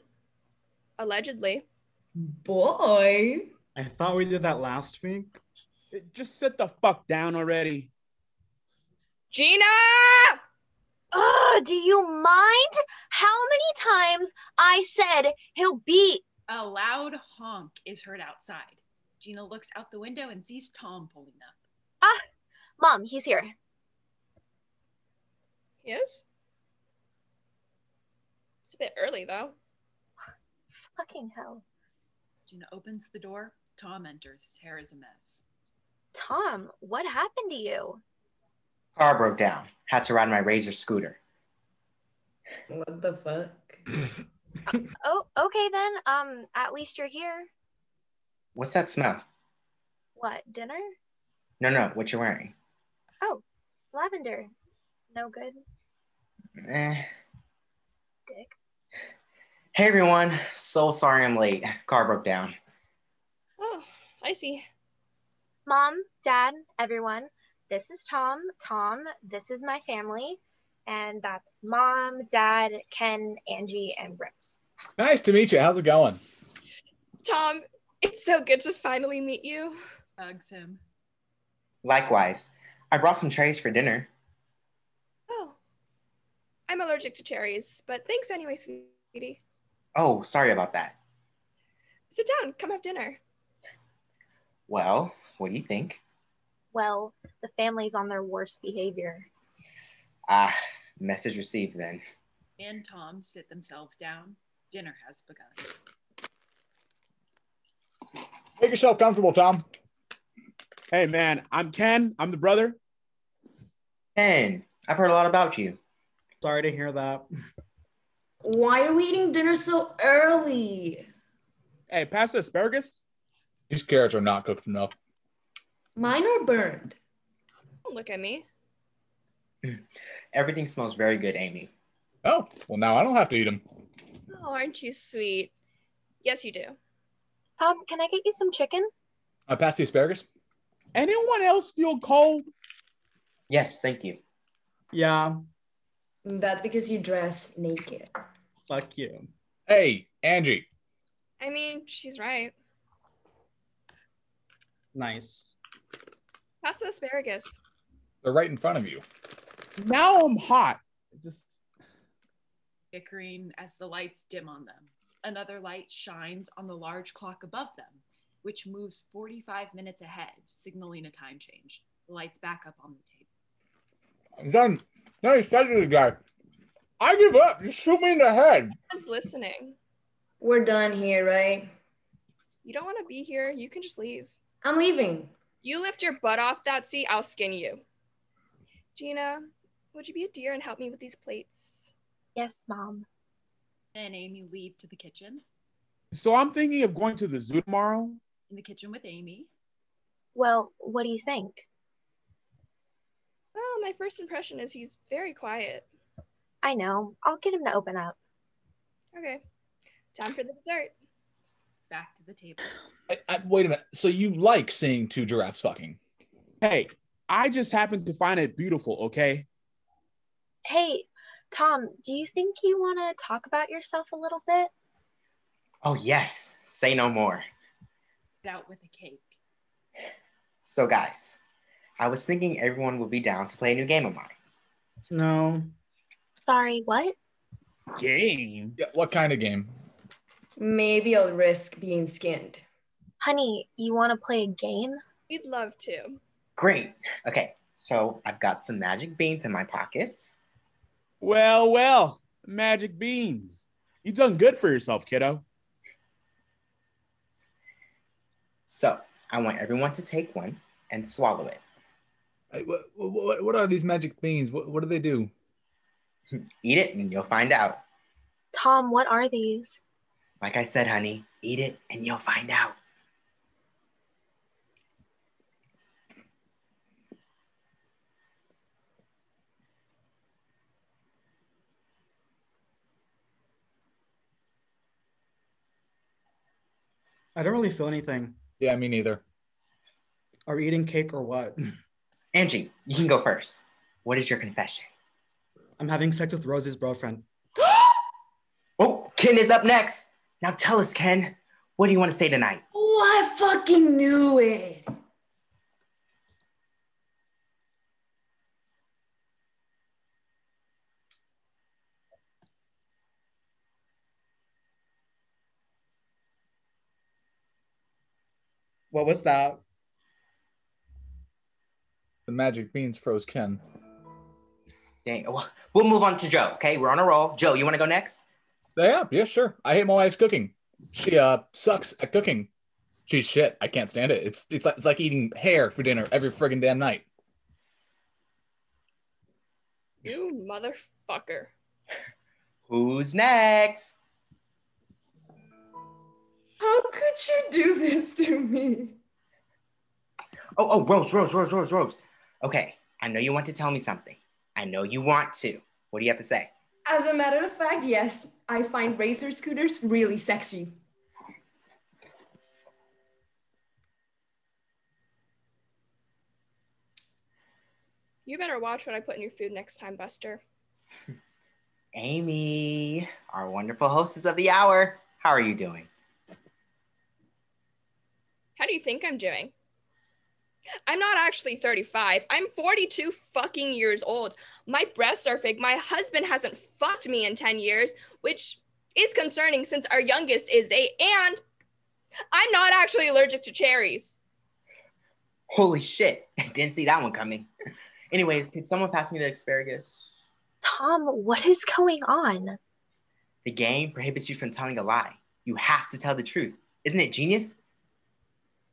Allegedly. Boy? I thought we did that last week. Just sit the fuck down already. Gina! Do you mind? How many times I said he'll be... A loud honk is heard outside. Gina looks out the window and sees Tom pulling up. Mom, he's here. He is? It's a bit early, though. Fucking hell. Gina opens the door. Tom enters. His hair is a mess. Tom, what happened to you? Car broke down. Had to ride my Razor scooter. What the fuck? Oh, okay then. At least you're here. What's that smell? What, dinner? No, what you're wearing. Oh, lavender. No good. Dick. Hey everyone, so sorry I'm late. Car broke down. Oh, I see. Mom, Dad, everyone. This is Tom. Tom, this is my family. And that's Mom, Dad, Ken, Angie, and Rose. Nice to meet you. How's it going? Tom, it's so good to finally meet you. Hugs him. Likewise, I brought some cherries for dinner. Oh, I'm allergic to cherries, but thanks anyway, sweetie. Oh, sorry about that. Sit down, come have dinner. Well, what do you think? Well, the family's on their worst behavior. Ah, message received then. And Tom sit themselves down. Dinner has begun. Make yourself comfortable, Tom. Hey, man, I'm Ken. I'm the brother. Ken, I've heard a lot about you. Sorry to hear that. Why are we eating dinner so early? Hey, pass the asparagus. These carrots are not cooked enough. Mine are burned. Don't look at me. Everything smells very good, Amy. Oh, well, now I don't have to eat them. Oh, aren't you sweet? Yes, you do. Tom, can I get you some chicken? I pass the asparagus. Anyone else feel cold? Yes, thank you. Yeah, That's because you dress naked. fuck you. Hey, Angie. I mean, she's right. Nice. Pass the asparagus. They're right in front of you. Now I'm hot. Just Bickering as the lights dim on them. Another light shines on the large clock above them, which moves 45 minutes ahead, signaling a time change. The lights back up on the table. I'm done. No, he said to the guy, I give up. Just shoot me in the head. Everyone's listening. We're done here, right? You don't want to be here. You can just leave. I'm leaving. You lift your butt off that seat, I'll skin you. Gina, would you be a dear and help me with these plates? Yes, Mom. And Amy leave to the kitchen. so I'm thinking of going to the zoo tomorrow. In the kitchen with Amy. Well, what do you think? Well, my first impression is he's very quiet. I know. I'll get him to open up. Okay, time for the dessert. Back to the table. Wait a minute. So you like seeing two giraffes fucking? Hey, I just happen to find it beautiful, okay? Hey, Tom, do you think you want to talk about yourself a little bit? Oh yes, say no more. Out with a cake. So guys, I was thinking everyone would be down to play a new game of mine. No. Sorry, what? Game? Yeah, what kind of game? Maybe I'll risk being skinned. Honey, you want to play a game? We'd love to. Great. Okay, so I've got some magic beans in my pockets. Well, magic beans. You done good for yourself, kiddo. So I want everyone to take one and swallow it. Hey, what are these magic beans? What do they do? Eat it and you'll find out. Tom, what are these? Like I said, honey, eat it and you'll find out. I don't really feel anything. Yeah, me neither. Are we eating cake or what? Angie, you can go first. What is your confession? I'm having sex with Rose's boyfriend. Oh, Ken is up next. Now tell us, Ken, what do you want to say tonight? Oh, I fucking knew it. What was that? The magic beans froze Ken. Dang, we'll move on to Joe, okay? We're on a roll. Joe, you want to go next? Yeah, sure. I hate my wife's cooking. She sucks at cooking. She's shit. I can't stand it. It's like eating hair for dinner every friggin' damn night. You motherfucker. Who's next? How could you do this to me? Oh, Rose. Okay, I know you want to tell me something. I know you want to. What do you have to say? As a matter of fact, yes, I find racer scooters really sexy. You better watch what I put in your food next time, Buster. Amy, our wonderful hostess of the hour. How are you doing? How do you think I'm doing? I'm not actually 35. I'm 42 fucking years old. My breasts are fake. My husband hasn't fucked me in 10 years, which is concerning since our youngest is 8. And I'm not actually allergic to cherries. Holy shit, didn't see that one coming. Anyways, could someone pass me the asparagus? Tom, what is going on? The game prohibits you from telling a lie. You have to tell the truth. Isn't it genius?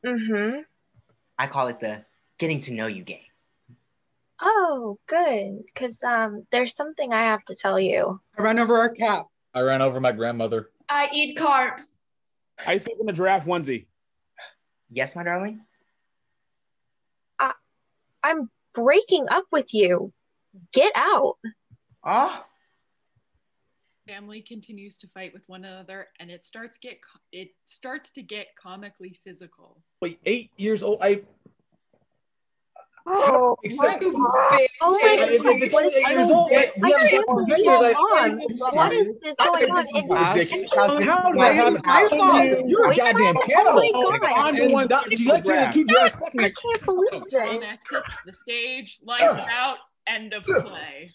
Mm-hmm. I call it the getting to know you game. Oh, good. Because there's something I have to tell you. I ran over our cat. I ran over my grandmother. I eat carbs. I sleep in the giraffe onesie. Yes, my darling? I'm breaking up with you. Get out. Family continues to fight with one another, and it starts to get comically physical. Wait, 8 years old? Oh, Except oh my God. if it's only 8 years old, What is this going on? How did that happen? I thought you're a goddamn cannibal. Oh my God. And she lets you in the two dress. I can't believe Tom this. exits the stage, lights out, end of play.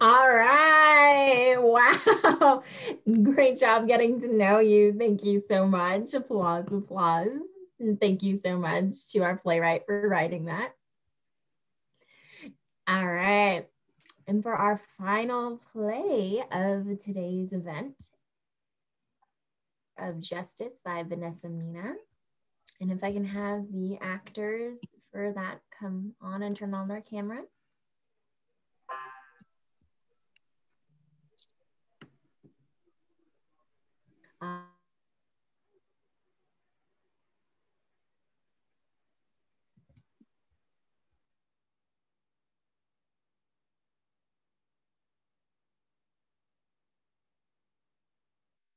All right. Wow. Great job getting to know you. Thank you so much. Applause. And thank you so much to our playwright for writing that. All right. And for our final play of today's event of Justice by Vanessa Mina. And if I can have the actors for that come on and turn on their cameras.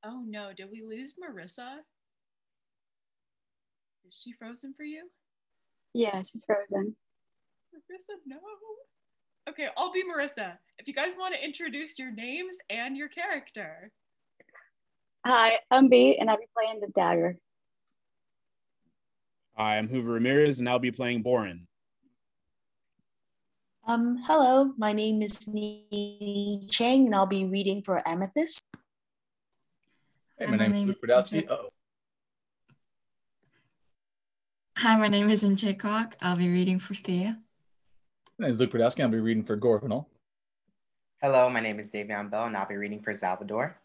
Oh no, did we lose Marissa? Is she frozen for you? Yeah, she's frozen. Marissa, no. Okay, I'll be Marissa. If you guys want to introduce your names and your character. Hi, I'm B, and I'll be playing the dagger. Hi, I'm Hoover Ramirez, and I'll be playing Boren. Hello, my name is Nini Chang, and I'll be reading for Amethyst. Hey, my name is Luke Brodowski. Hi, my name is Untitled Chapter. I'll be reading for Thea. My name is Luke Brodowski. I'll be reading for Gorpinol. Hello, my name is Davion Bell, and I'll be reading for Salvador.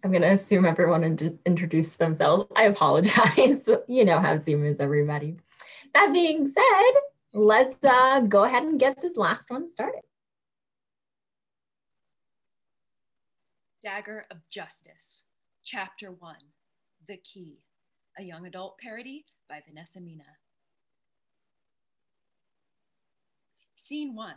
I'm going to assume everyone introduced themselves. I apologize. You know how Zoom is, everybody. That being said, let's go ahead and get this last one started. Dagger of Justice, Chapter 1, The Key, a young adult parody by Vanessa Mina. Scene 1,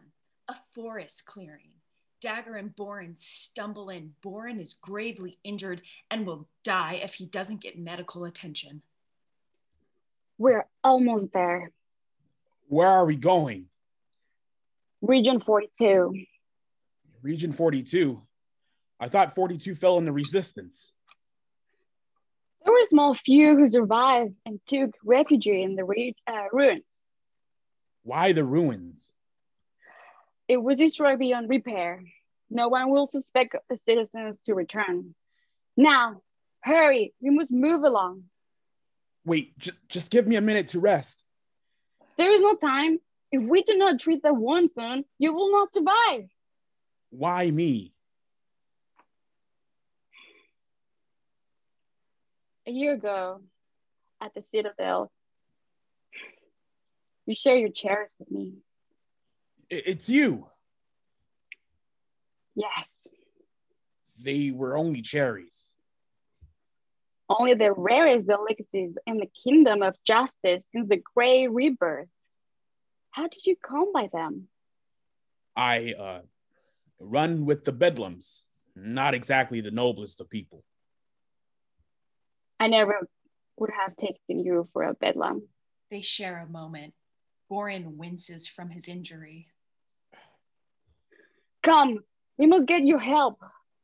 a forest clearing. Dagger and Boren stumble in. Boren is gravely injured and will die if he doesn't get medical attention. We're almost there. Where are we going? Region 42. Region 42. I thought 42 fell in the resistance. There were a small few who survived and took refuge in the ruins. Why the ruins? It was destroyed beyond repair. No one will suspect the citizens to return. Now, hurry, we must move along. Wait, just give me a minute to rest. There is no time. If we do not treat the one soon, you will not survive. Why me? A year ago, at the Citadel, you share your chairs with me. It's you. Yes. They were only cherries. Only the rarest delicacies in the kingdom of justice since the Great Rebirth. How did you come by them? I run with the bedlams, not exactly the noblest of people. I never would have taken you for a bedlam. They share a moment. Boren winces from his injury. Come, we must get you help.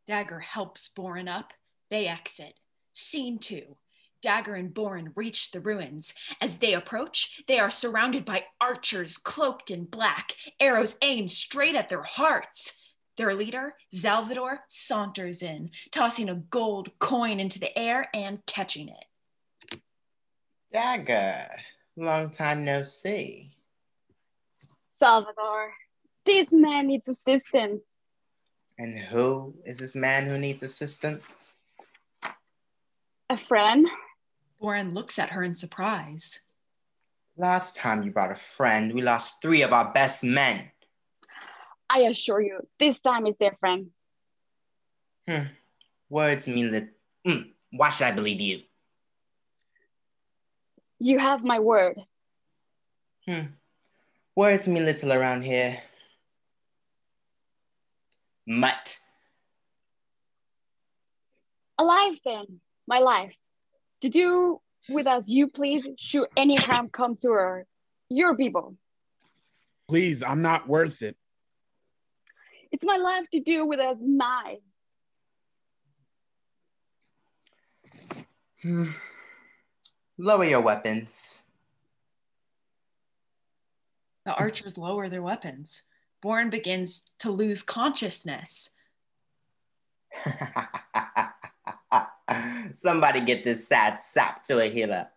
Dagger helps Boren up. They exit. Scene 2. Dagger and Boren reach the ruins. As they approach, they are surrounded by archers cloaked in black, arrows aimed straight at their hearts. Their leader, Salvador, saunters in, tossing a gold coin into the air and catching it. Dagger, long time no see. Salvador, this man needs assistance. And who is this man who needs assistance? A friend. Boren looks at her in surprise. Last time you brought a friend, we lost 3 of our best men. I assure you, this time is their friend. Words mean that. Why should I believe you? You have my word. Words mean little around here. Mutt. Alive then, my life. To do with us you please, should any harm come to her, your people. Please, I'm not worth it. It's my life to do with us mine. Lower your weapons. The archers lower their weapons. Boren begins to lose consciousness. Somebody get this sad sap to a healer.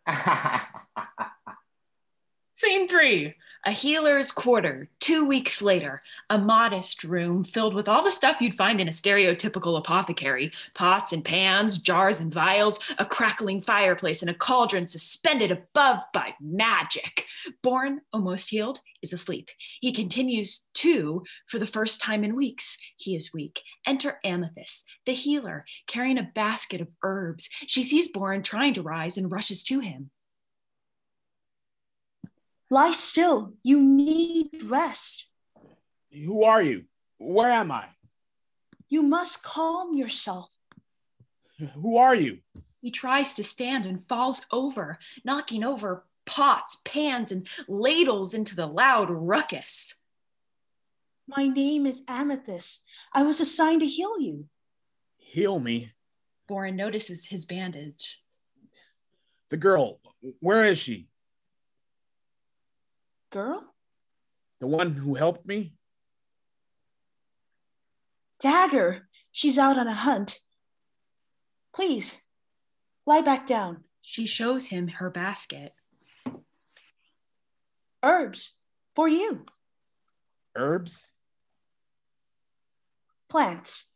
Scene 3, a healer's quarter. 2 weeks later, a modest room filled with all the stuff you'd find in a stereotypical apothecary. Pots and pans, jars and vials, a crackling fireplace, and a cauldron suspended above by magic. Boren, almost healed, is asleep. He continues to, for the first time in weeks. He is weak. Enter Amethyst, the healer, carrying a basket of herbs. She sees Boren trying to rise and rushes to him. Lie still. You need rest. Who are you? Where am I? You must calm yourself. Who are you? He tries to stand and falls over, knocking over pots, pans, and ladles into the loud ruckus. My name is Amethyst. I was assigned to heal you. Heal me? Boren notices his bandage. The girl, where is she? Girl? The one who helped me? Dagger. She's out on a hunt. Please, lie back down. She shows him her basket. Herbs for you. Herbs? Plants.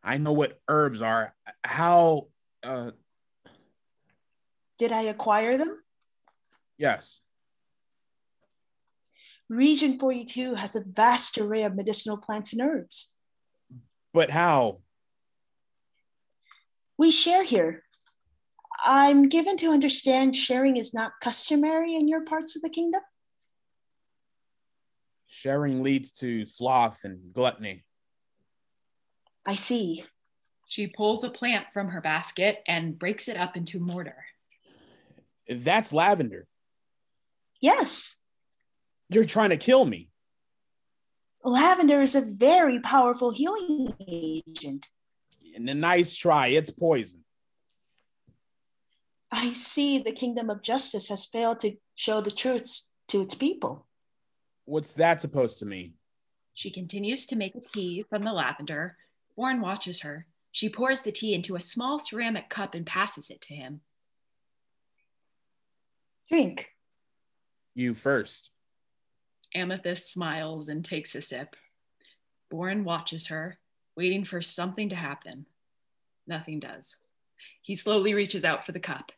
I know what herbs are. How, Did I acquire them? Yes. Region 42 has a vast array of medicinal plants and herbs. But how? We share here. I'm given to understand sharing is not customary in your parts of the kingdom. Sharing leads to sloth and gluttony. I see. She pulls a plant from her basket and breaks it up into mortar. That's lavender. Yes. You're trying to kill me. Lavender is a very powerful healing agent. And a nice try, it's poison. I see the kingdom of justice has failed to show the truths to its people. What's that supposed to mean? She continues to make a tea from the lavender. Boren watches her. She pours the tea into a small ceramic cup and passes it to him. Drink. You first. Amethyst smiles and takes a sip. Boren watches her, waiting for something to happen. Nothing does. He slowly reaches out for the cup.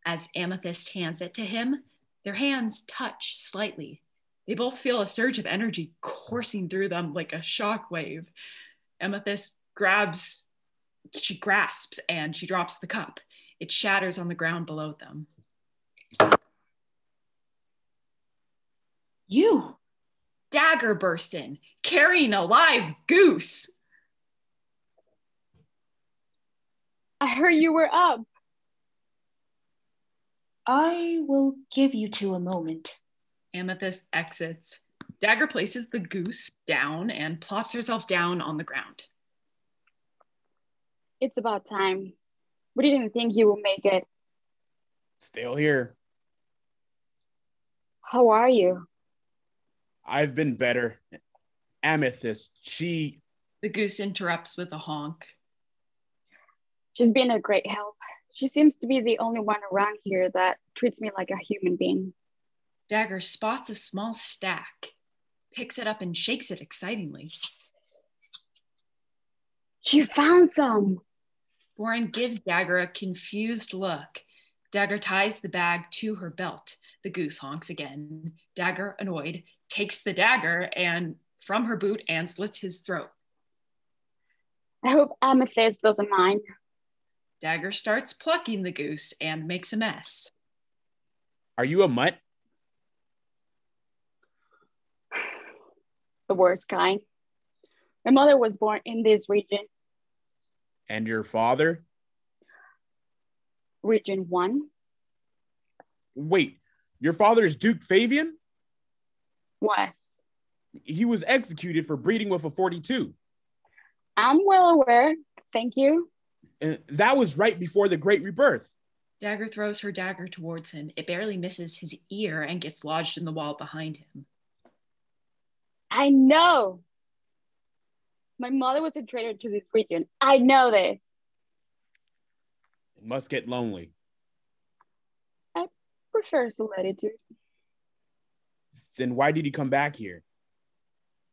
As Amethyst hands it to him, their hands touch slightly. They both feel a surge of energy coursing through them like a shock wave. Amethyst grasps and she drops the cup. It shatters on the ground below them. You! Dagger bursts in, carrying a live goose. I heard you were up. I will give you two a moment. Amethyst exits. Dagger places the goose down and plops herself down on the ground. It's about time. We didn't think you would make it. Still here. How are you? I've been better. Amethyst, The goose interrupts with a honk. She's been a great help. She seems to be the only one around here that treats me like a human being. Dagger spots a small stack, picks it up and shakes it excitingly. She found some. Boren gives Dagger a confused look. Dagger ties the bag to her belt. The goose honks again. Dagger, annoyed, takes the dagger from her boot and slits his throat. I hope Amethyst doesn't mind. Dagger starts plucking the goose and makes a mess. Are you a mutt? The worst kind. My mother was born in this region. And your father? Region 1. Wait, your father is Duke Fabian? What? He was executed for breeding with a 42. I'm well aware. Thank you. That was right before the Great Rebirth. Dagger throws her dagger towards him. It barely misses his ear and gets lodged in the wall behind him. I know. My mother was a traitor to this region. I know this. It must get lonely. I prefer solitude. Then why did he come back here?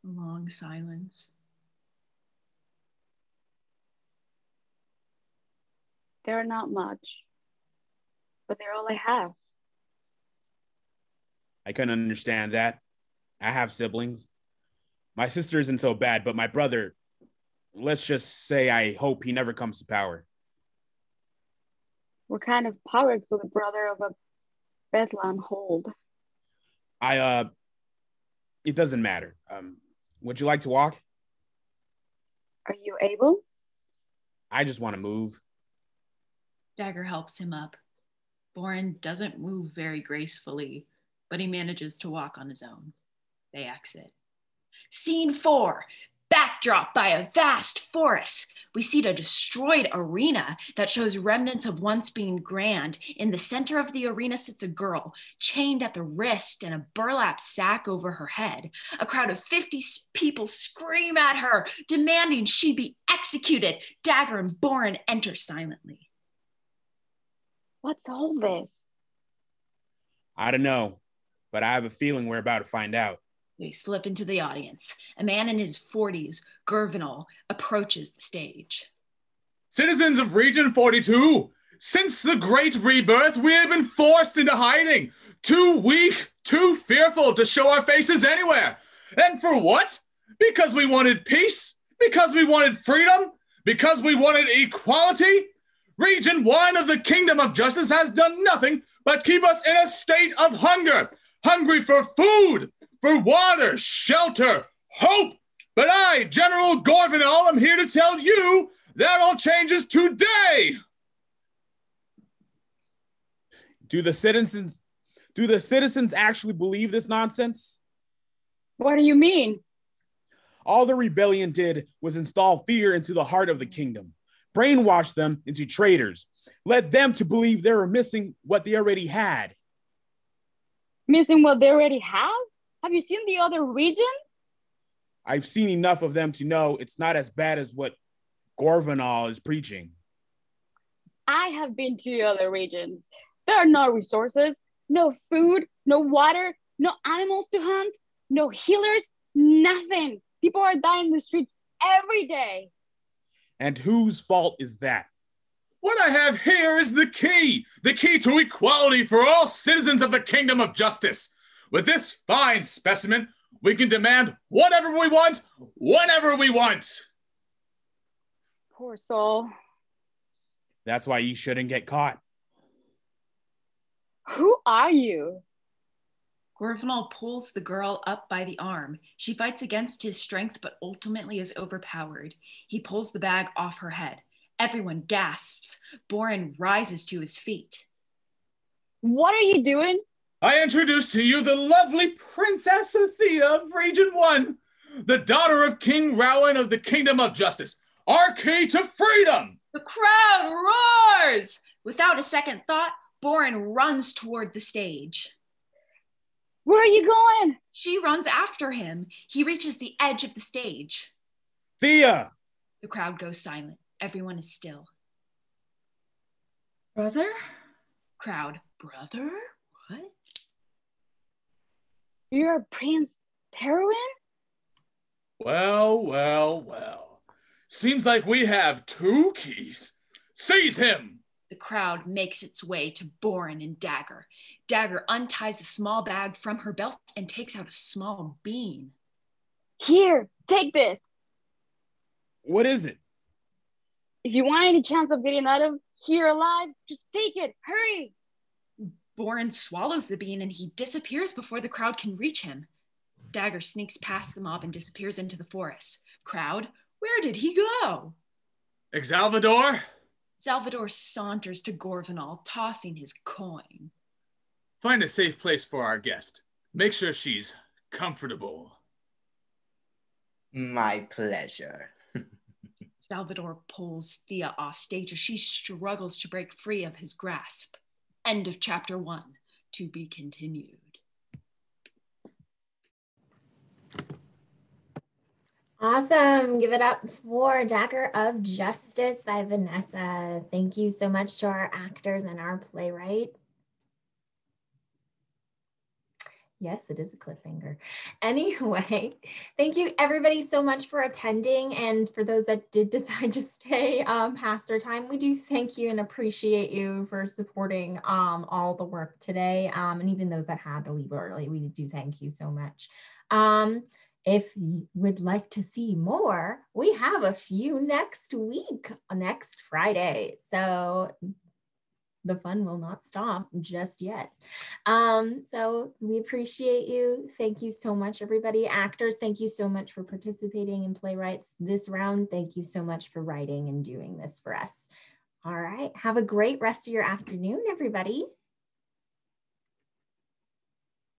A long silence. They're not much, but they're all I have. I couldn't understand that. I have siblings. My sister isn't so bad, but my brother, let's just say I hope he never comes to power. What kind of power could the brother of a Bedlam hold? It doesn't matter. Would you like to walk? Are you able? I just want to move. Dagger helps him up. Boren doesn't move very gracefully, but he manages to walk on his own. They exit. Scene 4, backdrop by a vast forest. We see a destroyed arena that shows remnants of once being grand. In the center of the arena sits a girl, chained at the wrist and a burlap sack over her head. A crowd of 50 people scream at her, demanding she be executed. Dagger and Boren enter silently. What's all this? I don't know, but I have a feeling we're about to find out. They slip into the audience. A man in his 40s, Gervinal, approaches the stage. Citizens of Region 42, since the Great Rebirth, we have been forced into hiding. Too weak, too fearful to show our faces anywhere. And for what? Because we wanted peace? Because we wanted freedom? Because we wanted equality? Region 1 of the Kingdom of Justice has done nothing but keep us in a state of hunger. Hungry for food, for water, shelter, hope. But I, General Gorvinal, am here to tell you that all changes today. Do the citizens actually believe this nonsense? What do you mean? All the rebellion did was install fear into the heart of the kingdom, brainwash them into traitors, led them to believe they were missing what they already had. Missing what they already have? Have you seen the other regions? I've seen enough of them to know it's not as bad as what Gorvinal is preaching. I have been to other regions. There are no resources, no food, no water, no animals to hunt, No healers, nothing. People are dying in the streets every day. And whose fault is that? What I have here is the key to equality for all citizens of the kingdom of justice. With this fine specimen, we can demand whatever we want, whenever we want. Poor soul. That's why you shouldn't get caught. Who are you? Gorvenal pulls the girl up by the arm. She fights against his strength, but ultimately is overpowered. He pulls the bag off her head. Everyone gasps. Boren rises to his feet. What are you doing? I introduce to you the lovely Princess Sophia of Region 1, the daughter of King Rowan of the Kingdom of Justice, our key to freedom! The crowd roars! Without a second thought, Boren runs toward the stage. Where are you going? She runs after him. He reaches the edge of the stage. Thea! The crowd goes silent. Everyone is still. Brother? Crowd, brother? What? You're a Prince Terwin? Well, well, well. Seems like we have two keys. Seize him! The crowd makes its way to Boren and Dagger. Dagger unties a small bag from her belt and takes out a small bean. Here, take this. What is it? If you want any chance of getting out of here alive, just take it. Hurry. Boren swallows the bean and he disappears before the crowd can reach him. Dagger sneaks past the mob and disappears into the forest. Crowd, where did he go? Exalvador? Salvador saunters to Gorvenal, tossing his coin. Find a safe place for our guest. Make sure she's comfortable. My pleasure. Salvador pulls Thea off stage as she struggles to break free of his grasp. End of chapter 1. To be continued. Awesome. Give it up for Dagger of Justice by Vanessa. Thank you so much to our actors and our playwright. Yes, it is a cliffhanger. Anyway, thank you everybody so much for attending. And for those that did decide to stay past their time, we do thank you and appreciate you for supporting all the work today. And even those that had to leave early, we do thank you so much. If you would like to see more, we have a few next week, next Friday. So the fun will not stop just yet. So we appreciate you. Thank you so much, everybody. Actors, thank you so much for participating in Playwrights this round. Thank you so much for writing and doing this for us. All right, have a great rest of your afternoon, everybody.